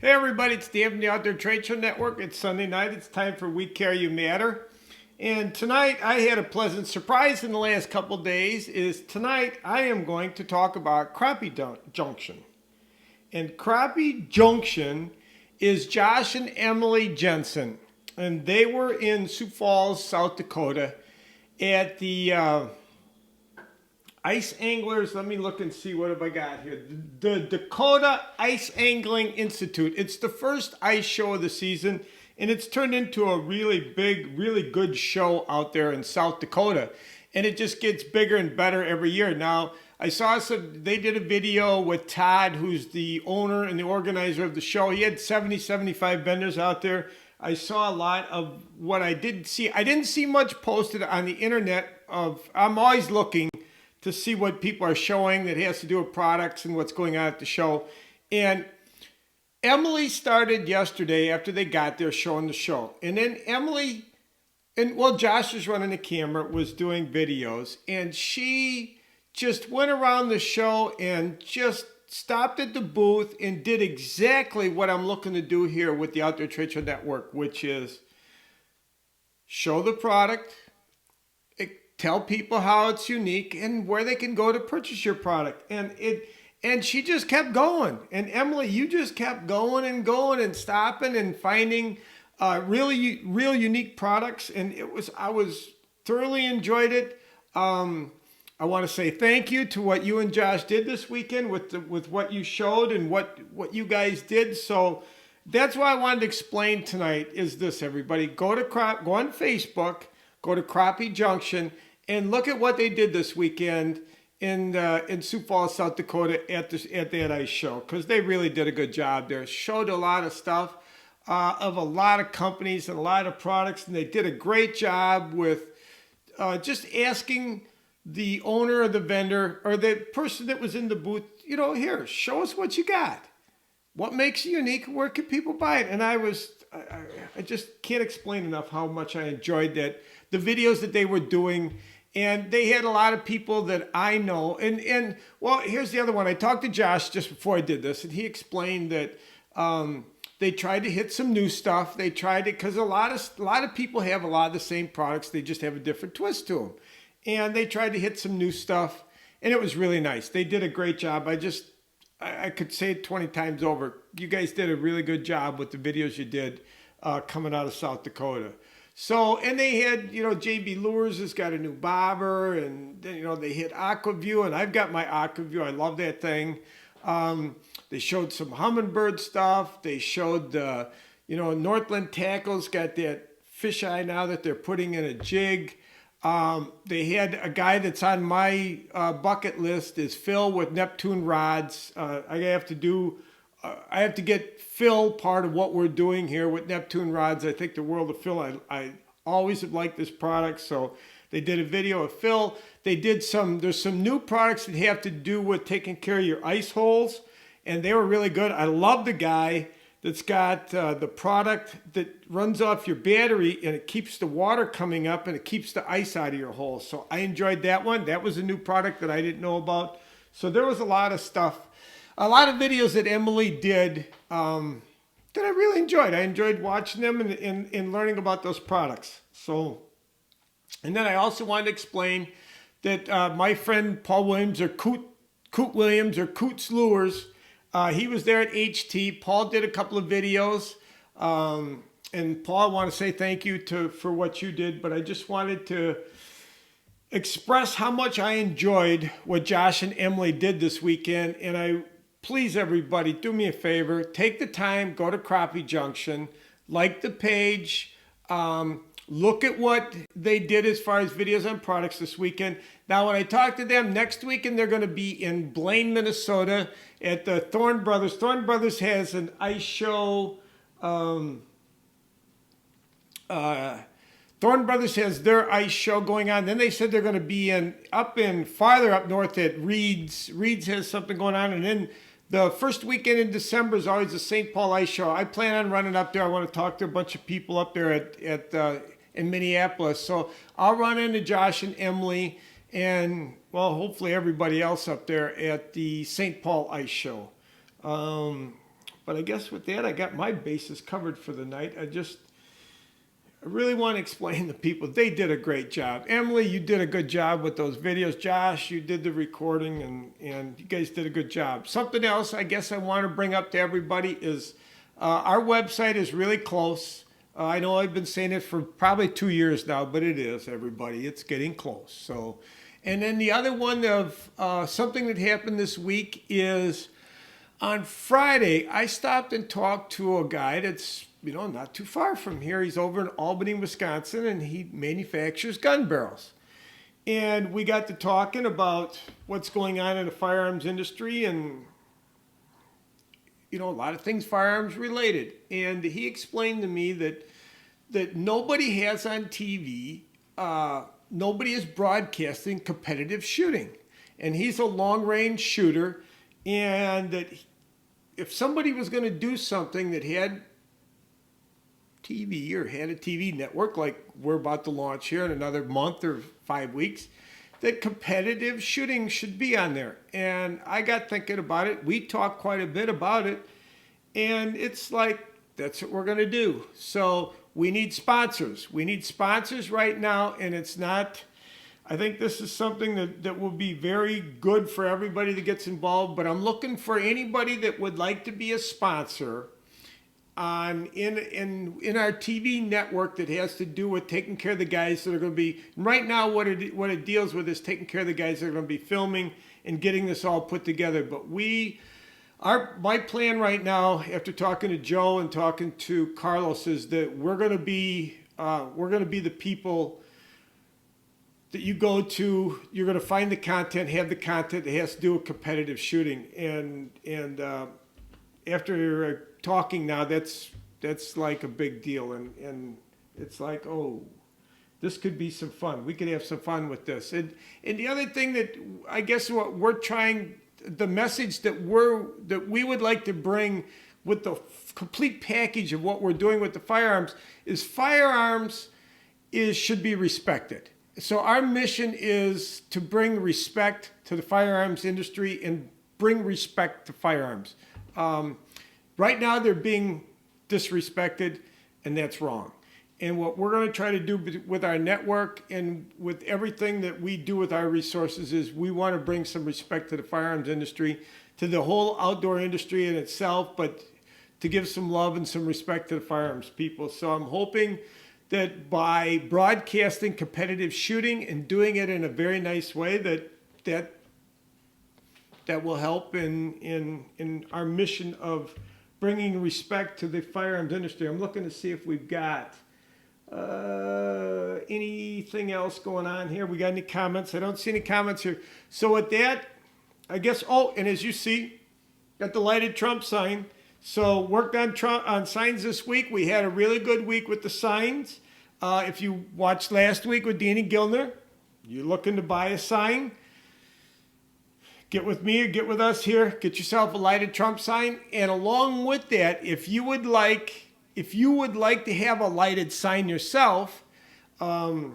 Hey everybody, it's Dave from the Outdoor Trade Show Network. It's Sunday night. It's time for We Care You Matter. And tonight I had a pleasant surprise in the last couple days is tonight I am going to talk about Crappie Junction. And Crappie Junction is Josh and Emily Jensen. And they were in Sioux Falls, South Dakota at the Ice Anglers. Let me look and see what have I got here. The Dakota Ice Angling Institute. It's the first ice show of the season, and it's turned into a really big, really good show out there in South Dakota. And it just gets bigger and better every year. Now, I saw they did a video with Todd, who's the owner and the organizer of the show. He had 75 vendors out there. I saw a lot of what I did see. I didn't see much posted on the internet I'm always looking to see what people are showing that has to do with products and what's going on at the show. And Emily started yesterday after they got there showing the show. And then Emily, Josh was running the camera, was doing videos, and she just went around the show and just stopped at the booth and did exactly what I'm looking to do here with the Outdoor Trade Show Network, which is show the product, tell people how it's unique and where they can go to purchase your product. And she just kept going. And Emily, you just kept going and stopping and finding real unique products. And I thoroughly enjoyed it. I want to say thank you to what you and Josh did this weekend with what you showed and what you guys did. So that's why I wanted to explain tonight is this, everybody. Go on Facebook, go to Crappie Junction, and look at what they did this weekend in Sioux Falls, South Dakota at that ice show, because they really did a good job there. Showed a lot of stuff of a lot of companies and a lot of products, and they did a great job with just asking the owner or the vendor or the person that was in the booth, here, show us what you got. What makes you unique? Where can people buy it? And I just can't explain enough how much I enjoyed the videos that they were doing. And they had a lot of people that I know. And well, here's the other one. I talked to Josh just before I did this, and he explained that they tried to hit some new stuff. They tried it because a lot of people have a lot of the same products. They just have a different twist to them. And they tried to hit some new stuff, and it was really nice. They did a great job. I could say it 20 times over. You guys did a really good job with the videos you did coming out of South Dakota. So, and they had, JB Lures has got a new bobber, and then, they hit Aquaview, and I've got my Aquaview. I love that thing. They showed some Humminbird stuff. They showed, Northland Tackle's got that fisheye now that they're putting in a jig. They had a guy that's on my bucket list is Phil with Neptune rods. I have to get Phil part of what we're doing here with Neptune rods. I think the world of Phil. I always have liked this product, so they did a video of Phil. There's some new products that have to do with taking care of your ice holes, and they were really good. I love the guy that's got the product that runs off your battery, and it keeps the water coming up and it keeps the ice out of your holes. So I enjoyed that one. That was a new product that I didn't know about. So there was a lot of stuff. A lot of videos that Emily did that I really enjoyed. I enjoyed watching them and learning about those products. So, and then I also wanted to explain that my friend Paul Williams, or Coot Williams, or Coots Lures, he was there at HT. Paul did a couple of videos. And Paul, I want to say thank you for what you did, but I just wanted to express how much I enjoyed what Josh and Emily did this weekend. And please, everybody, do me a favor. Take the time, go to Crappie Junction, like the page, look at what they did as far as videos on products this weekend. Now, when I talk to them next weekend, they're going to be in Blaine, Minnesota at the Thorne Brothers. Thorne Brothers has an ice show. Thorne Brothers has their ice show going on. Then they said they're going to be farther up north at Reed's. Reed's has something going on. And then the first weekend in December is always the St. Paul Ice Show. I plan on running up there. I want to talk to a bunch of people up there in Minneapolis. So I'll run into Josh and Emily and, well, hopefully everybody else up there at the St. Paul Ice Show. But I guess with that, I got my bases covered for the night. I really want to explain to people, they did a great job. Emily, you did a good job with those videos. Josh, you did the recording, and you guys did a good job. Something else I guess I want to bring up to everybody is our website is really close. I know I've been saying it for probably 2 years now, but it is, everybody. It's getting close. So, and then the other one of something that happened this week is on Friday, I stopped and talked to a guy that's not too far from here. He's over in Albany, Wisconsin, and he manufactures gun barrels. And we got to talking about what's going on in the firearms industry and, a lot of things firearms related. And he explained to me that nobody has on TV, nobody is broadcasting competitive shooting. And he's a long-range shooter, and that if somebody was going to do something that had TV or had a TV network like we're about to launch here in another month or 5 weeks, that competitive shooting should be on there. And I got thinking about it. We talked quite a bit about it, and it's like, that's what we're going to do. So we need sponsors. We need sponsors right now, and it's not, I think this is something that will be very good for everybody that gets involved, but I'm looking for anybody that would like to be a sponsor in our TV network that has to do with taking care of the guys that are going to be, right now what it deals with is taking care of the guys that are going to be filming and getting this all put together. But my plan right now, after talking to Joe and talking to Carlos, is that we're going to be the people that you go to. You're going to find the content, have the content that has to do with competitive shooting, and after talking now, that's like a big deal, and it's like, oh, this could be some fun. We could have some fun with this. And the other thing that I guess what we're trying, the message that we would like to bring with the complete package of what we're doing with the firearms should be respected. So our mission is to bring respect to the firearms industry and bring respect to firearms. Right now, they're being disrespected, and that's wrong. And what we're going to try to do with our network and with everything that we do with our resources is we want to bring some respect to the firearms industry, to the whole outdoor industry in itself, but to give some love and some respect to the firearms people. So I'm hoping that by broadcasting competitive shooting and doing it in a very nice way, that will help in our mission of bringing respect to the firearms industry. I'm looking to see if we've got anything else going on here. We got any comments? I don't see any comments here. So with that, I guess, and as you see, got the lighted Trump sign. So worked on signs this week. We had a really good week with the signs. If you watched last week with Danny Gilner, you're looking to buy a sign, get with me or get with us here. Get yourself a lighted Trump sign. And along with that, if you would like to have a lighted sign yourself, get a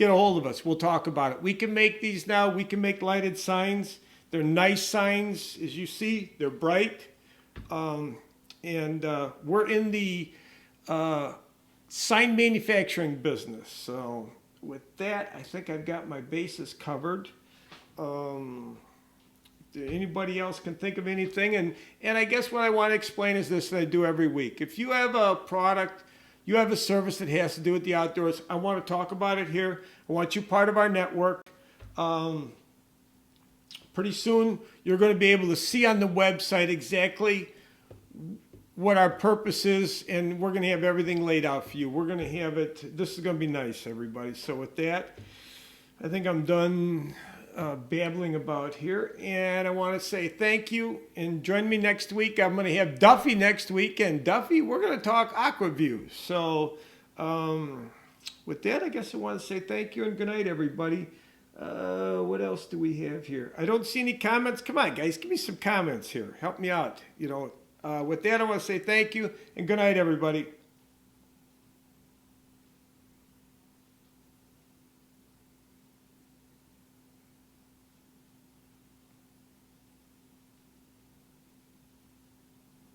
hold of us. We'll talk about it. We can make these now. We can make lighted signs. They're nice signs, as you see. They're bright. And we're in the sign manufacturing business. So with that, I think I've got my bases covered. Anybody else can think of anything? And I guess what I want to explain is this that I do every week. If you have a product, you have a service that has to do with the outdoors, I want to talk about it here. I want you part of our network. Pretty soon, you're going to be able to see on the website exactly what our purpose is, and we're going to have everything laid out for you. We're going to have it. This is going to be nice, everybody. So with that, I think I'm done babbling about here, and I want to say thank you, and join me next week. I'm going to have Duffy next week, and Duffy, we're going to talk aqua views. So with that, I guess I want to say thank you and good night, everybody. What else do we have here? I don't see any comments. Come on, guys, give me some comments here. Help me out. With that, I want to say thank you and good night, everybody.